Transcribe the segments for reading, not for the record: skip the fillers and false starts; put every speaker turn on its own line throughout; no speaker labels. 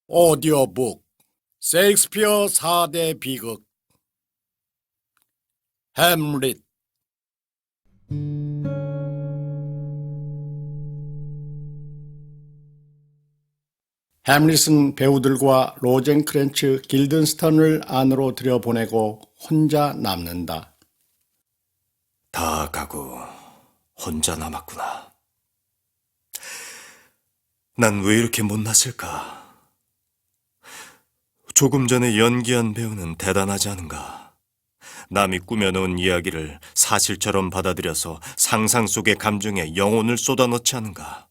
오디오북 셰익스피어 4대 비극 햄릿. 햄릿은 배우들과 로젠크랜츠 길든스턴을 안으로 들여보내고 혼자 남는다.
다 가고 혼자 남았구나. 난 왜 이렇게 못났을까? 조금 전에 연기한 배우는 대단하지 않은가? 남이 꾸며놓은 이야기를 사실처럼 받아들여서 상상 속의 감정에 영혼을 쏟아넣지 않은가?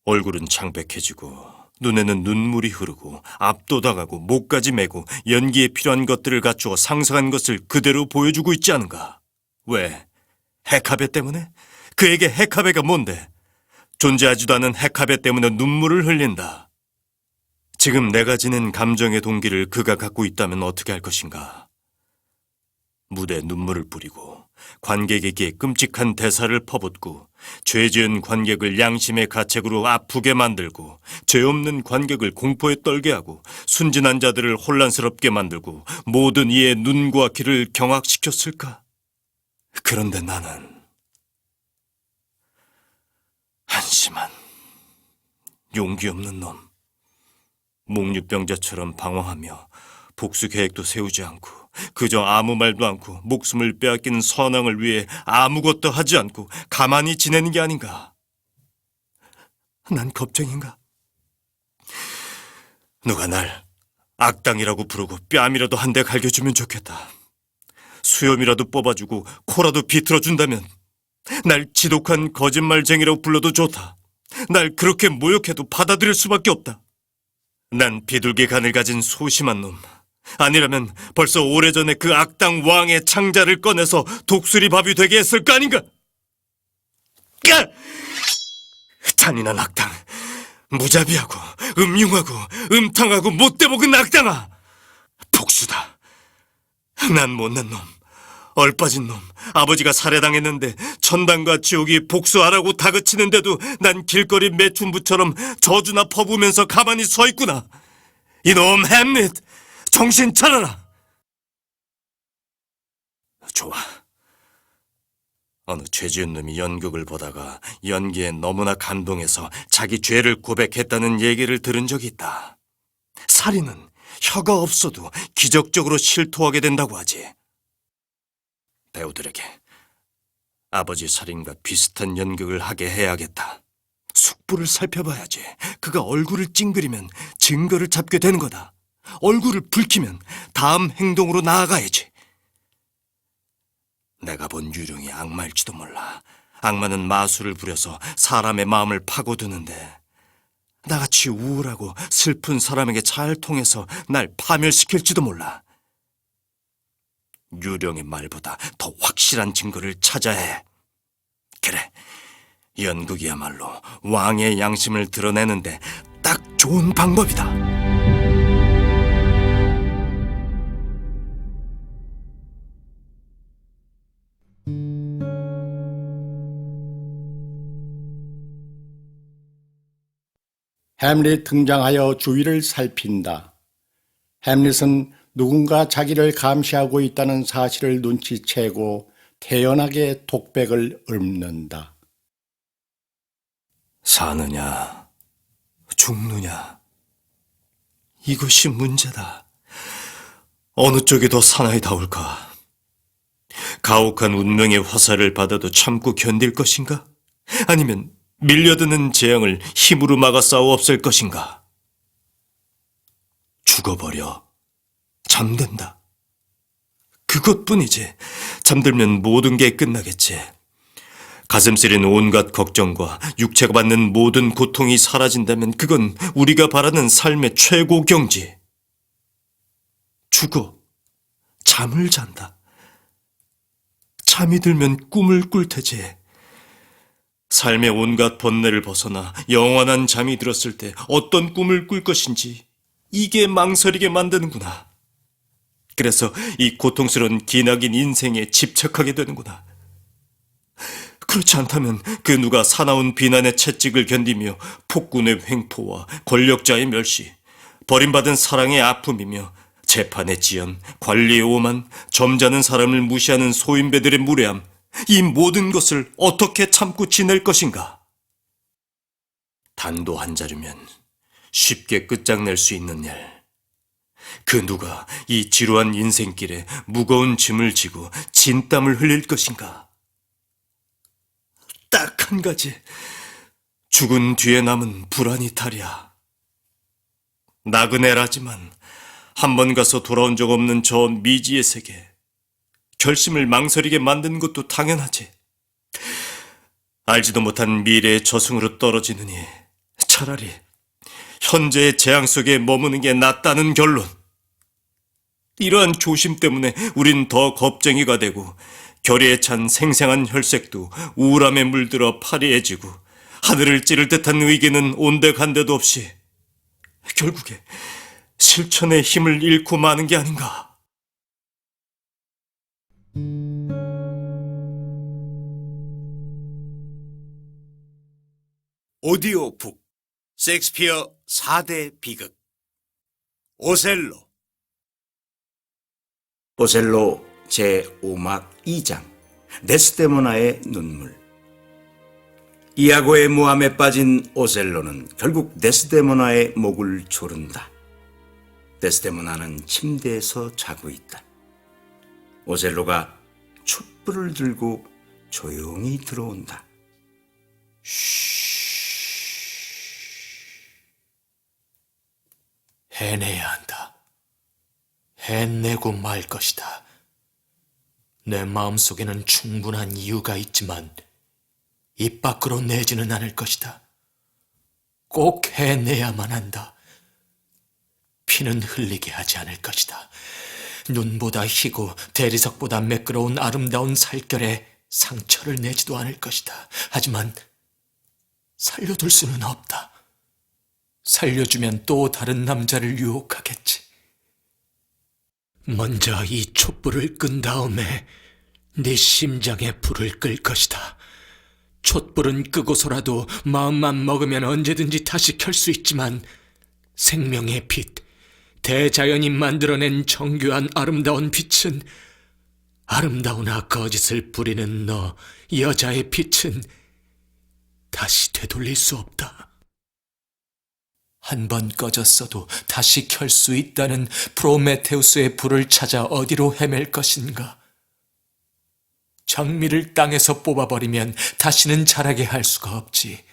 얼굴은 창백해지고 눈에는 눈물이 흐르고 압도당하고 목까지 메고 연기에 필요한 것들을 갖추어 상상한 것을 그대로 보여주고 있지 않은가? 왜? 헤카베 때문에? 그에게 헤카베가 뭔데? 존재하지도 않은 헤카베 때문에 눈물을 흘린다. 지금 내가 지닌 감정의 동기를 그가 갖고 있다면 어떻게 할 것인가? 무대에 눈물을 뿌리고 관객에게 끔찍한 대사를 퍼붓고 죄 지은 관객을 양심의 가책으로 아프게 만들고 죄 없는 관객을 공포에 떨게 하고 순진한 자들을 혼란스럽게 만들고 모든 이의 눈과 귀를 경악시켰을까? 그런데 나는 한심한 용기 없는 놈, 목류병자처럼 방황하며 복수 계획도 세우지 않고 그저 아무 말도 않고 목숨을 빼앗긴 선왕을 위해 아무것도 하지 않고 가만히 지내는 게 아닌가? 난 겁쟁인가? 누가 날 악당이라고 부르고 뺨이라도 한 대 갈겨주면 좋겠다. 수염이라도 뽑아주고 코라도 비틀어준다면 날 지독한 거짓말쟁이라고 불러도 좋다. 날 그렇게 모욕해도 받아들일 수밖에 없다. 난 비둘기 간을 가진 소심한 놈. 아니라면 벌써 오래전에 그 악당 왕의 창자를 꺼내서 독수리 밥이 되게 했을 거 아닌가? 잔인한 악당, 무자비하고 음흉하고 음탕하고 못돼먹은 악당아! 복수다. 난 못난 놈, 얼빠진 놈, 아버지가 살해당했는데 천당과 지옥이 복수하라고 다그치는데도 난 길거리 매춘부처럼 저주나 퍼부으면서 가만히 서 있구나. 이놈 햄릿, 정신 차려라. 좋아. 어느 죄 지은 놈이 연극을 보다가 연기에 너무나 감동해서 자기 죄를 고백했다는 얘기를 들은 적이 있다. 살인은 혀가 없어도 기적적으로 실토하게 된다고 하지. 배우들에게 아버지 살인과 비슷한 연극을 하게 해야겠다. 숙부를 살펴봐야지. 그가 얼굴을 찡그리면 증거를 잡게 되는 거다. 얼굴을 붉히면 다음 행동으로 나아가야지. 내가 본 유령이 악마일지도 몰라. 악마는 마술을 부려서 사람의 마음을 파고드는데 나같이 우울하고 슬픈 사람에게 잘 통해서 날 파멸시킬지도 몰라. 유령의 말보다 더 확실한 증거를 찾아야 해. 그래, 연극이야말로 왕의 양심을 드러내는데 딱 좋은 방법이다.
햄릿 등장하여 주위를 살핀다. 햄릿은 누군가 자기를 감시하고 있다는 사실을 눈치채고 태연하게 독백을 읊는다.
사느냐, 죽느냐, 이것이 문제다. 어느 쪽이 더 사나이다울까? 가혹한 운명의 화살을 받아도 참고 견딜 것인가? 아니면 밀려드는 재앙을 힘으로 막아 싸워 없앨 것인가? 죽어버려. 잠든다. 그것뿐이지. 잠들면 모든 게 끝나겠지. 가슴 쓰린 온갖 걱정과 육체가 받는 모든 고통이 사라진다면 그건 우리가 바라는 삶의 최고 경지. 죽어. 잠을 잔다. 잠이 들면 꿈을 꿀 테지. 삶의 온갖 번뇌를 벗어나 영원한 잠이 들었을 때 어떤 꿈을 꿀 것인지 이게 망설이게 만드는구나. 그래서 이 고통스러운 기나긴 인생에 집착하게 되는구나. 그렇지 않다면 그 누가 사나운 비난의 채찍을 견디며 폭군의 횡포와 권력자의 멸시, 버림받은 사랑의 아픔이며 재판의 지연, 관리의 오만, 점잖은 사람을 무시하는 소인배들의 무례함, 이 모든 것을 어떻게 참고 지낼 것인가? 단도 한 자루면 쉽게 끝장낼 수 있는 일. 그 누가 이 지루한 인생길에 무거운 짐을 지고 진땀을 흘릴 것인가? 딱 한 가지. 죽은 뒤에 남은 불안이 탈이야. 나그네라지만 한 번 가서 돌아온 적 없는 저 미지의 세계. 결심을 망설이게 만드는 것도 당연하지. 알지도 못한 미래의 저승으로 떨어지느니 차라리 현재의 재앙 속에 머무는 게 낫다는 결론. 이러한 조심 때문에 우린 더 겁쟁이가 되고 결의에 찬 생생한 혈색도 우울함에 물들어 파리해지고 하늘을 찌를 듯한 의기는 온데간데도 없이 결국에 실천의 힘을 잃고 마는 게 아닌가.
오디오북 셰익스피어 4대 비극 오셀로 제5막 2장 데스데모나의 눈물. 이아고의 모함에 빠진 오셀로는 결국 데스데모나의 목을 조른다. 데스데모나는 침대에서 자고 있다. 오셀로가 촛불을 들고 조용히 들어온다.
해내야 한다. 해내고 말 것이다. 내 마음속에는 충분한 이유가 있지만 입 밖으로 내지는 않을 것이다. 꼭 해내야만 한다. 피는 흘리게 하지 않을 것이다. 눈보다 희고 대리석보다 매끄러운 아름다운 살결에 상처를 내지도 않을 것이다. 하지만 살려둘 수는 없다. 살려주면 또 다른 남자를 유혹하겠지. 먼저 이 촛불을 끈 다음에 네 심장에 불을 끌 것이다. 촛불은 끄고서라도 마음만 먹으면 언제든지 다시 켤 수 있지만 생명의 빛, 대자연이 만들어낸 정교한 아름다운 빛은, 아름다우나 거짓을 부리는 너 여자의 빛은 다시 되돌릴 수 없다. 한 번 꺼졌어도 다시 켤 수 있다는 프로메테우스의 불을 찾아 어디로 헤맬 것인가? 장미를 땅에서 뽑아버리면 다시는 자라게 할 수가 없지.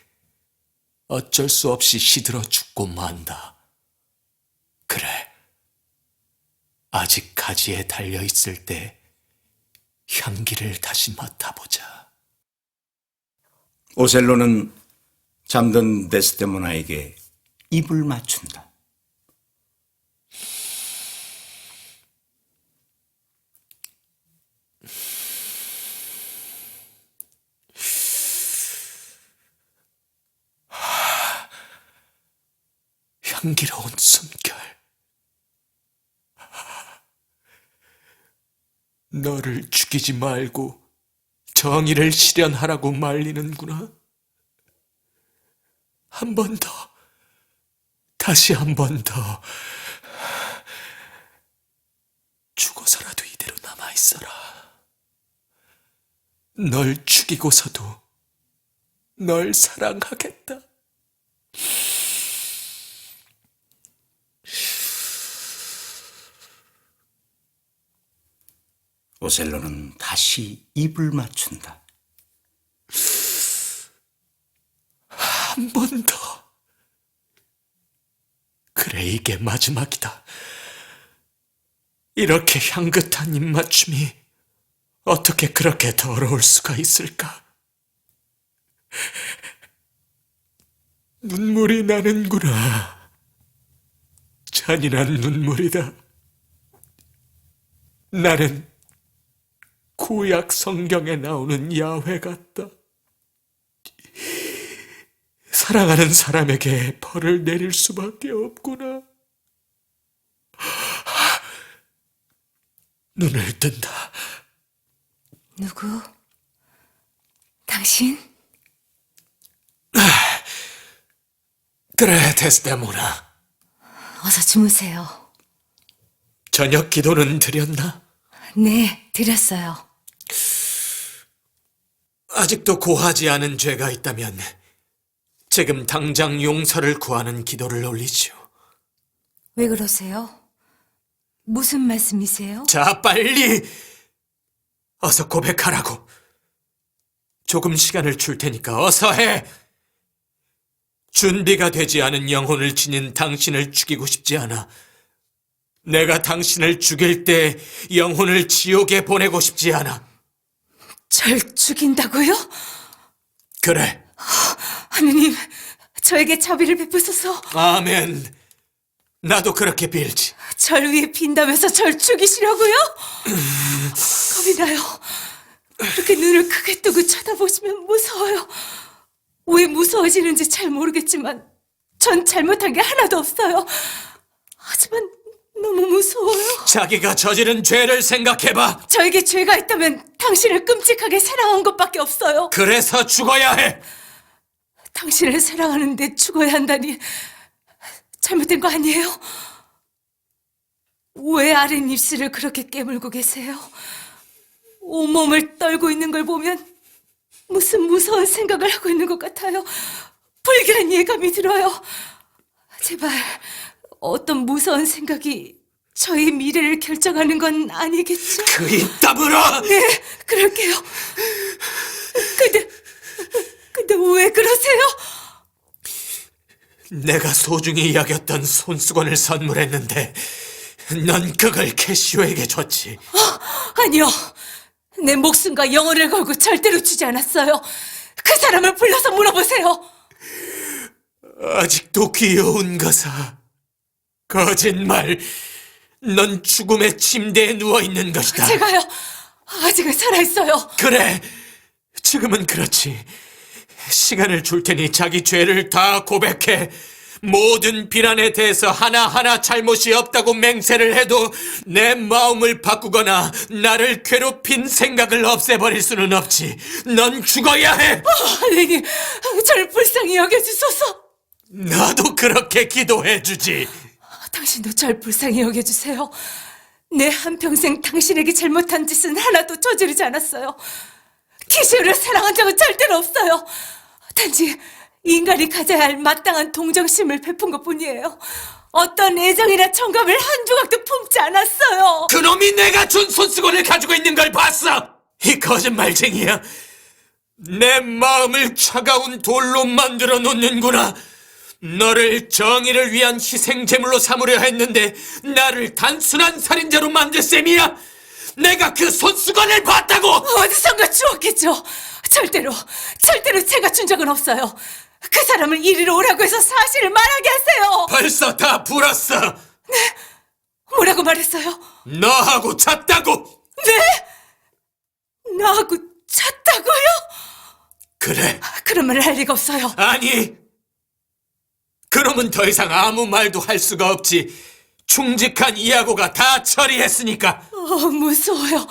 어쩔 수 없이 시들어 죽고 만다. 그래, 아직 가지에 달려있을 때 향기를 다시 맡아보자.
오셀로는 잠든 데스데모나에게 입을 맞춘다.
향기로운 숨결. 너를 죽이지 말고 정의를 실현하라고 말리는구나. 한 번 더. 다시 한 번 더. 죽어서라도 이대로 남아있어라. 널 죽이고서도 널 사랑하겠다.
오셀로는 다시 입을 맞춘다.
한 번 더. 그래, 이게 마지막이다. 이렇게 향긋한 입맞춤이 어떻게 그렇게 더러울 수가 있을까? 눈물이 나는구나. 잔인한 눈물이다. 나는 구약 성경에 나오는 야훼 같다. 사랑하는 사람에게 벌을 내릴 수밖에 없구나. 눈을 뜬다.
누구? 당신?
그래, 데스데모나.
어서 주무세요.
저녁 기도는 드렸나?
네, 드렸어요.
아직도 고하지 않은 죄가 있다면 지금 당장 용서를 구하는 기도를 올리죠.
왜 그러세요? 무슨 말씀이세요?
자, 빨리! 어서 고백하라고. 조금 시간을 줄 테니까 어서 해! 준비가 되지 않은 영혼을 지닌 당신을 죽이고 싶지 않아. 내가 당신을 죽일 때 영혼을 지옥에 보내고 싶지 않아.
절 죽인다고요?
그래.
하느님, 저에게 자비를 베푸소서.
아멘. 나도 그렇게 빌지.
절 위해 빈다면서 절 죽이시려고요? 겁이 나요. 그렇게 눈을 크게 뜨고 쳐다보시면 무서워요. 왜 무서워지는지 잘 모르겠지만 전 잘못한 게 하나도 없어요. 하지만 너무 무서워요.
자기가 저지른 죄를 생각해봐.
저에게 죄가 있다면 당신을 끔찍하게 사랑한 것밖에 없어요.
그래서 죽어야 해.
당신을 사랑하는데 죽어야 한다니 잘못된 거 아니에요? 왜 아랫입술을 그렇게 깨물고 계세요? 온몸을 떨고 있는 걸 보면 무슨 무서운 생각을 하고 있는 것 같아요. 불길한 예감이 들어요. 제발 어떤 무서운 생각이 저의 미래를 결정하는 건 아니겠죠?
그 입 다물어!
네, 그럴게요. 근데 왜 그러세요?
내가 소중히 여겼던 손수건을 선물했는데 넌 그걸 캐시오에게 줬지.
아니요. 내 목숨과 영혼을 걸고 절대로 주지 않았어요. 그 사람을 불러서 물어보세요.
아직도 귀여운 거사. 거짓말. 넌 죽음의 침대에 누워있는 것이다.
제가요. 아직은 살아있어요.
그래. 지금은 그렇지. 시간을 줄 테니 자기 죄를 다 고백해. 모든 비난에 대해서 하나하나 잘못이 없다고 맹세를 해도 내 마음을 바꾸거나 나를 괴롭힌 생각을 없애버릴 수는 없지. 넌 죽어야 해.
하느님, 저를 불쌍히 여겨주소서.
나도 그렇게 기도해주지.
당신도 절 불쌍히 여겨주세요. 내 한평생 당신에게 잘못한 짓은 하나도 저지르지 않았어요. 키시오를 사랑한 적은 절대로 없어요. 단지 인간이 가져야 할 마땅한 동정심을 베푼 것뿐이에요. 어떤 애정이나 정감을 한 조각도 품지 않았어요.
그놈이 내가 준 손수건을 가지고 있는 걸 봤어. 이 거짓말쟁이야. 내 마음을 차가운 돌로 만들어 놓는구나. 너를 정의를 위한 희생제물로 삼으려 했는데 나를 단순한 살인자로 만들 셈이야. 내가 그 손수건을 봤다고.
어디선가 주었겠죠. 절대로 제가 준 적은 없어요. 그 사람을 이리로 오라고 해서 사실을 말하게 하세요.
벌써 다 불었어.
뭐라고 말했어요?
너하고 잤다고.
네? 나하고 잤다고요?
그래.
그런 말을 할 리가 없어요.
아니. 그놈은 더 이상 아무 말도 할 수가 없지. 충직한 이하고가 다 처리했으니까.
무서워요.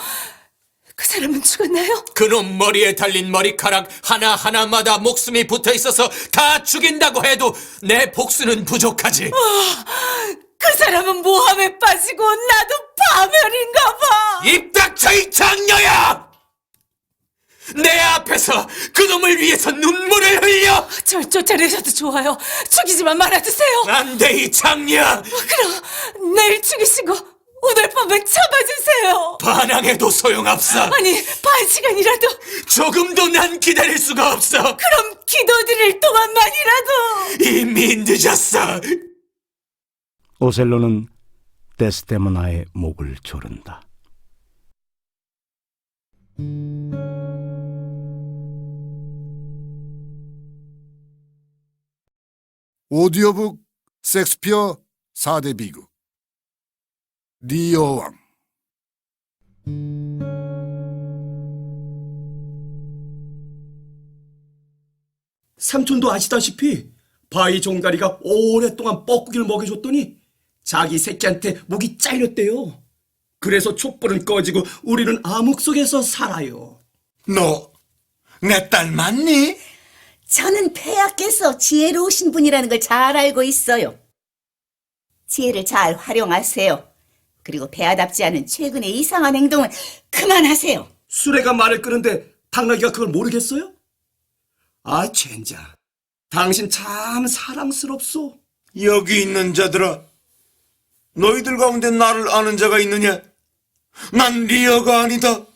그 사람은 죽었나요?
그놈 머리에 달린 머리카락 하나하나마다 목숨이 붙어있어서 다 죽인다고 해도 내 복수는 부족하지.
그 사람은 모함에 빠지고 나도 파멸인가 봐.
입 닥쳐 이 장녀야! 내 앞에서 그놈을 위해서 눈물을 흘려!
절 쫓아내셔도 좋아요. 죽이지만 말아주세요.
안 돼, 이 장녀!
그럼 내일 죽이시고 오늘 밤은 잡아주세요.
반항해도 소용없어.
아니, 반 시간이라도.
조금도 난 기다릴 수가 없어.
그럼 기도드릴 동안만이라도.
이미 늦었어.
오셀로는 데스데모나의 목을 조른다.
오디오북 섹스피어 4대 비극 리여왕.
삼촌도 아시다시피 바위 종다리가 오랫동안 뻐꾸기를 먹여줬더니 자기 새끼한테 목이 잘렸대요. 그래서 촛불은 꺼지고 우리는 암흑 속에서 살아요.
너 내 딸 맞니?
저는 폐하께서 지혜로우신 분이라는 걸 잘 알고 있어요. 지혜를 잘 활용하세요. 그리고 배아답지 않은 최근의 이상한 행동은 그만하세요.
수레가 말을 끄는데 당나귀가 그걸 모르겠어요? 아, 젠장. 당신 참 사랑스럽소.
여기 있는 자들아, 너희들 가운데 나를 아는 자가 있느냐? 난 리어가 아니다.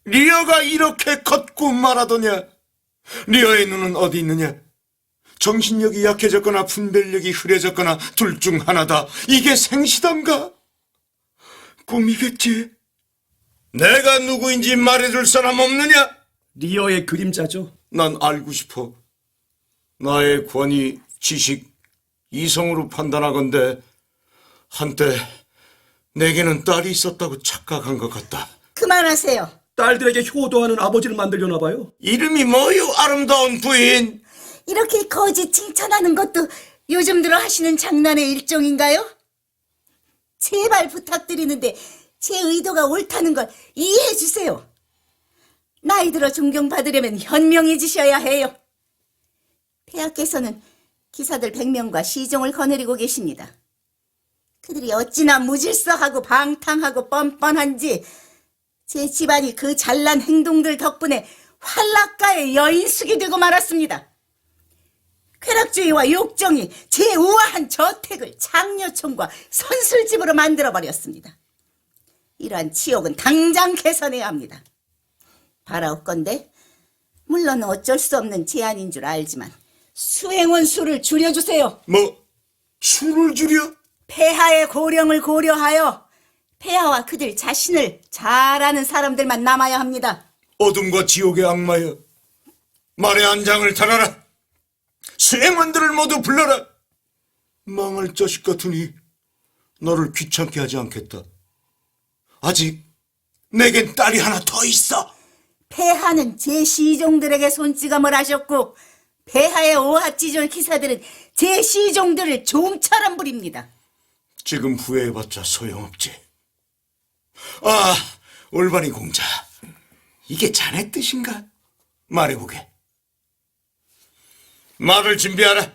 리어가 이렇게 걷고 말하더냐? 리어의 눈은 어디 있느냐? 정신력이 약해졌거나 분별력이 흐려졌거나 둘 중 하나다. 이게 생시던가? 꿈이겠지? 내가 누구인지 말해줄 사람 없느냐?
리어의 그림자죠.
난 알고 싶어. 나의 권위, 지식, 이성으로 판단하건대 한때 내게는 딸이 있었다고 착각한 것 같다.
그만하세요.
딸들에게 효도하는 아버지를 만들려나 봐요.
이름이 뭐요, 아름다운 부인?
이렇게 거짓 칭찬하는 것도 요즘 들어 하시는 장난의 일종인가요? 제발 부탁드리는데 제 의도가 옳다는 걸 이해해 주세요. 나이 들어 존경받으려면 현명해지셔야 해요. 폐하께서는 기사들 100명과 시종을 거느리고 계십니다. 그들이 어찌나 무질서하고 방탕하고 뻔뻔한지 제 집안이 그 잘난 행동들 덕분에 환락가의 여인숙이 되고 말았습니다. 쾌락주의와 욕정이 제 우아한 저택을 장려촌과 선술집으로 만들어버렸습니다. 이러한 치욕은 당장 개선해야 합니다. 바라옵건대 물론 어쩔 수 없는 제안인 줄 알지만 수행원 수를 줄여주세요.
뭐, 술을 줄여?
폐하의 고령을 고려하여 폐하와 그들 자신을 잘 아는 사람들만 남아야 합니다.
어둠과 지옥의 악마여, 말의 한 장을 달아라. 수행원들을 모두 불러라. 망할 자식 같으니 너를 귀찮게 하지 않겠다. 아직 내겐 딸이 하나 더 있어.
폐하는 제 시종들에게 손찌검을 하셨고 폐하의 오합지졸 기사들은 제 시종들을 좀처럼 부립니다.
지금 후회해봤자 소용없지. 아, 올바니 공자, 이게 자네 뜻인가? 말해보게. 말을 준비하라.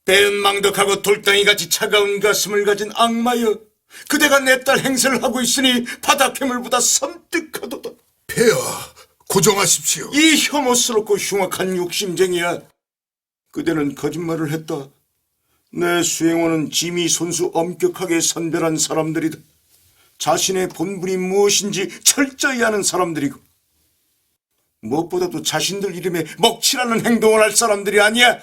배은망덕하고 돌덩이같이 차가운 가슴을 가진 악마여, 그대가 내 딸 행세를 하고 있으니 바닷괴물보다 섬뜩하도다.
폐하, 고정하십시오.
이 혐오스럽고 흉악한 욕심쟁이야. 그대는 거짓말을 했다. 내 수행원은 짐이 손수 엄격하게 선별한 사람들이다. 자신의 본분이 무엇인지 철저히 아는 사람들이고 무엇보다도 자신들 이름에 먹칠하는 행동을 할 사람들이 아니야.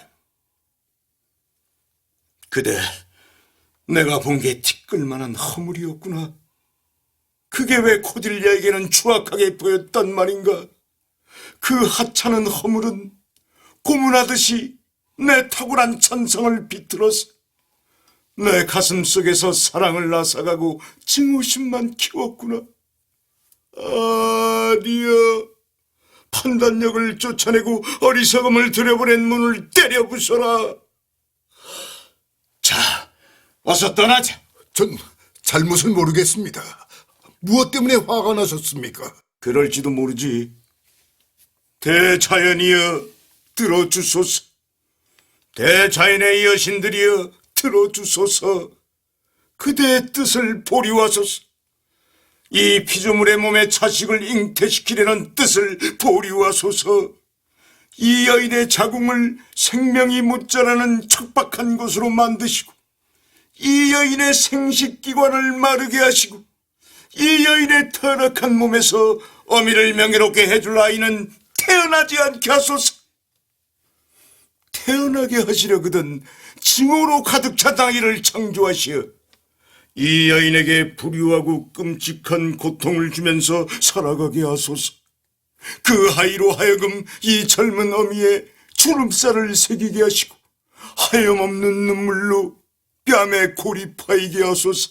그대, 내가 본 게 티끌만한 허물이었구나. 그게 왜 코딜리아에게는 추악하게 보였단 말인가. 그 하찮은 허물은 고문하듯이 내 탁월한 천성을 비틀어서 내 가슴 속에서 사랑을 앗아가고 증오심만 키웠구나. 아, 리어, 판단력을 쫓아내고 어리석음을 들여보낸 문을 때려 부숴라. 자, 어서 떠나자.
전 잘못을 모르겠습니다. 무엇 때문에 화가 나셨습니까?
그럴지도 모르지. 대자연이여, 들어주소서. 대자연의 여신들이여, 들어주소서. 그대의 뜻을 보리하소서. 이 피조물의 몸에 자식을 잉태시키려는 뜻을 보리하소서. 이 여인의 자궁을 생명이 못 자라는 척박한 곳으로 만드시고 이 여인의 생식기관을 마르게 하시고 이 여인의 타락한 몸에서 어미를 명예롭게 해줄 아이는 태어나지 않게 하소서. 태어나게 하시려거든 징후로 가득 찬 아이를 창조하시어 이 여인에게 불효하고 끔찍한 고통을 주면서 살아가게 하소서. 그 아이로 하여금 이 젊은 어미의 주름살을 새기게 하시고 하염없는 눈물로 뺨에 골이 파이게 하소서.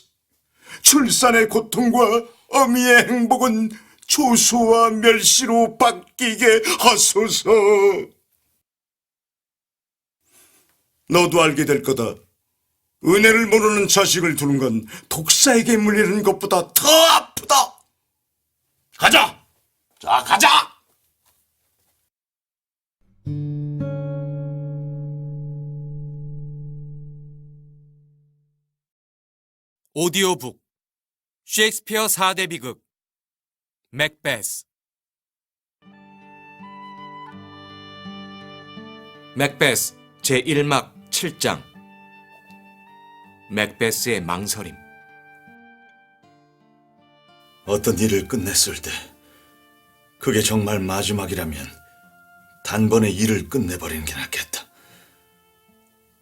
출산의 고통과 어미의 행복은 조소와 멸시로 바뀌게 하소서. 너도 알게 될 거다. 은혜를 모르는 자식을 두는 건 독사에게 물리는 것보다 더 아프다. 가자. 자, 가자.
오디오북 셰익스피어 4대 비극 맥베스. 맥베스 제1막 7장. 맥베스의 망설임.
어떤 일을 끝냈을 때 그게 정말 마지막이라면 단번에 일을 끝내버리는 게 낫겠다.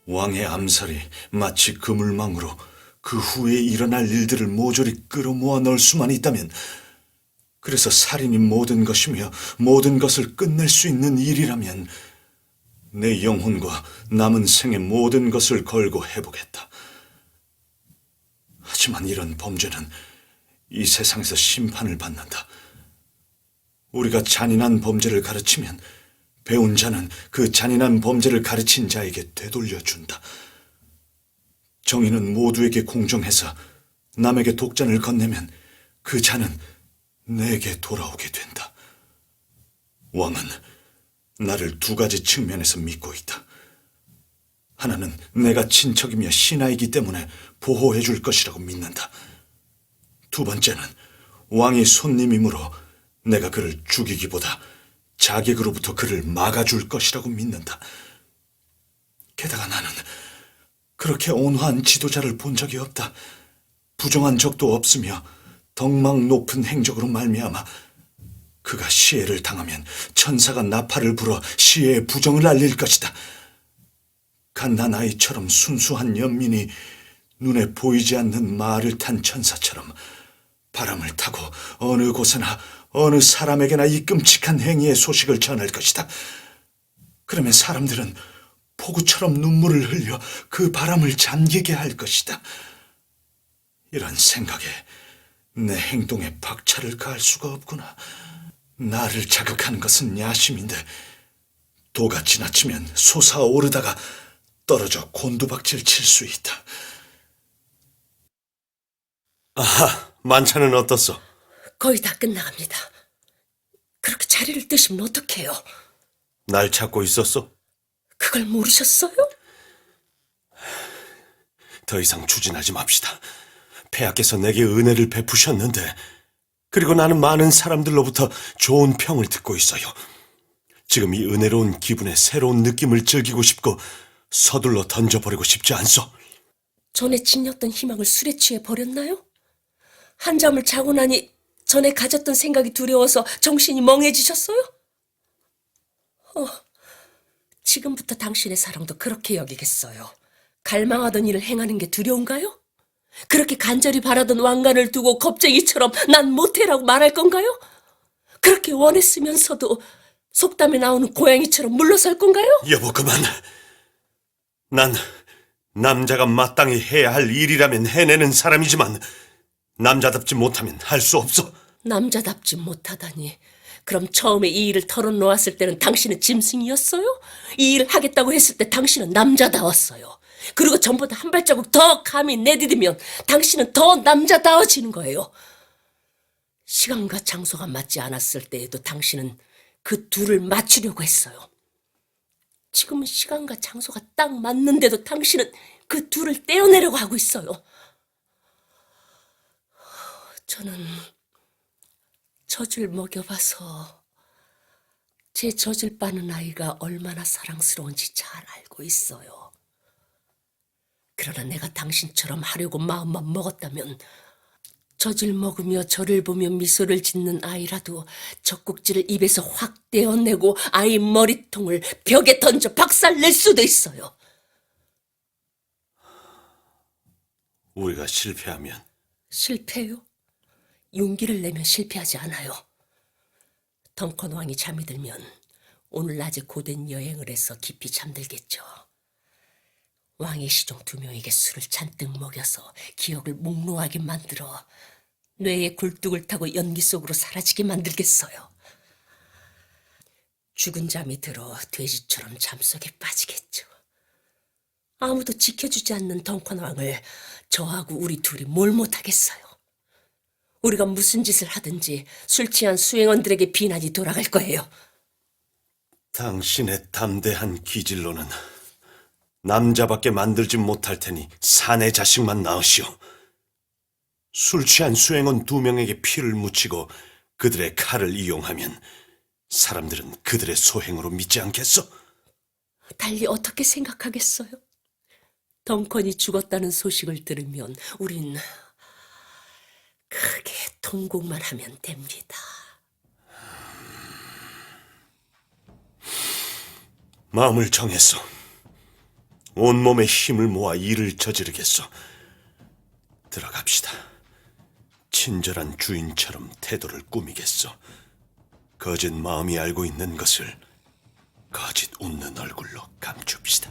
왕의 암살이 마치 그물망으로 그 후에 일어날 일들을 모조리 끌어모아 넣을 수만 있다면, 그래서 살인이 모든 것이며 모든 것을 끝낼 수 있는 일이라면 내 영혼과 남은 생의 모든 것을 걸고 해보겠다. 하지만 이런 범죄는 이 세상에서 심판을 받는다. 우리가 잔인한 범죄를 가르치면 배운 자는 그 잔인한 범죄를 가르친 자에게 되돌려준다. 정의는 모두에게 공정해서 남에게 독잔을 건네면 그 잔은 내게 돌아오게 된다. 왕은 나를 두 가지 측면에서 믿고 있다. 하나는 내가 친척이며 신하이기 때문에 보호해 줄 것이라고 믿는다. 두 번째는 왕이 손님이므로 내가 그를 죽이기보다 자객으로부터 그를 막아줄 것이라고 믿는다. 게다가 나는 그렇게 온화한 지도자를 본 적이 없다. 부정한 적도 없으며 덕망 높은 행적으로 말미암아 그가 시해를 당하면 천사가 나팔을 불어 시해의 부정을 알릴 것이다. 갓난아이처럼 순수한 연민이 눈에 보이지 않는 말을 탄 천사처럼 바람을 타고 어느 곳에나 어느 사람에게나 이 끔찍한 행위의 소식을 전할 것이다. 그러면 사람들은 폭우처럼 눈물을 흘려 그 바람을 잠기게 할 것이다. 이런 생각에 내 행동에 박차를 가할 수가 없구나. 나를 자극하는 것은 야심인데 도가 지나치면 솟아오르다가 떨어져 곤두박질 칠 수 있다. 아하, 만찬은 어떻소?
거의 다 끝나갑니다. 그렇게 자리를 뜨시면 어떡해요?
날 찾고 있었소?
그걸 모르셨어요?
더 이상 추진하지 맙시다. 폐하께서 내게 은혜를 베푸셨는데, 그리고 나는 많은 사람들로부터 좋은 평을 듣고 있어요. 지금 이 은혜로운 기분에 새로운 느낌을 즐기고 싶고 서둘러 던져버리고 싶지 않소?
전에 지녔던 희망을 술에 취해 버렸나요? 한 잠을 자고 나니 전에 가졌던 생각이 두려워서 정신이 멍해지셨어요? 지금부터 당신의 사랑도 그렇게 여기겠어요. 갈망하던 일을 행하는 게 두려운가요? 그렇게 간절히 바라던 왕관을 두고 겁쟁이처럼 난 못해라고 말할 건가요? 그렇게 원했으면서도 속담에 나오는 고양이처럼 물러설 건가요?
여보, 그만. 난 남자가 마땅히 해야 할 일이라면 해내는 사람이지만 남자답지 못하면 할 수 없어.
남자답지 못하다니. 그럼 처음에 이 일을 털어놓았을 때는 당신은 짐승이었어요? 이 일을 하겠다고 했을 때 당신은 남자다웠어요. 그리고 전보다 한 발자국 더 감히 내디디면 당신은 더 남자다워지는 거예요. 시간과 장소가 맞지 않았을 때에도 당신은 그 둘을 맞추려고 했어요. 지금은 시간과 장소가 딱 맞는데도 당신은 그 둘을 떼어내려고 하고 있어요. 저는 젖을 먹여봐서 제 젖을 빠는 아이가 얼마나 사랑스러운지 잘 알고 있어요. 그러나 내가 당신처럼 하려고 마음만 먹었다면 젖을 먹으며 저를 보며 미소를 짓는 아이라도 젖꼭지를 입에서 확 떼어내고 아이 머리통을 벽에 던져 박살낼 수도 있어요.
우리가 실패하면?
실패요? 용기를 내면 실패하지 않아요. 덩컨 왕이 잠이 들면 오늘 낮에 고된 여행을 해서 깊이 잠들겠죠. 왕의 시종 2명에게 술을 잔뜩 먹여서 기억을 몽롱하게 만들어 뇌에 굴뚝을 타고 연기 속으로 사라지게 만들겠어요. 죽은 잠이 들어 돼지처럼 잠속에 빠지겠죠. 아무도 지켜주지 않는 덩컨 왕을 저하고 우리 둘이 뭘 못하겠어요. 우리가 무슨 짓을 하든지 술 취한 수행원들에게 비난이 돌아갈 거예요.
당신의 담대한 기질로는 남자밖에 만들지 못할 테니 사내 자식만 낳으시오. 술 취한 수행원 2명에게 피를 묻히고 그들의 칼을 이용하면 사람들은 그들의 소행으로 믿지 않겠어?
달리 어떻게 생각하겠어요? 덩컨이 죽었다는 소식을 들으면 우린 크게 통곡만 하면 됩니다.
마음을 정했어. 온몸에 힘을 모아 일을 저지르겠어. 들어갑시다. 친절한 주인처럼 태도를 꾸미겠어. 거짓 마음이 알고 있는 것을 거짓 웃는 얼굴로 감춥시다.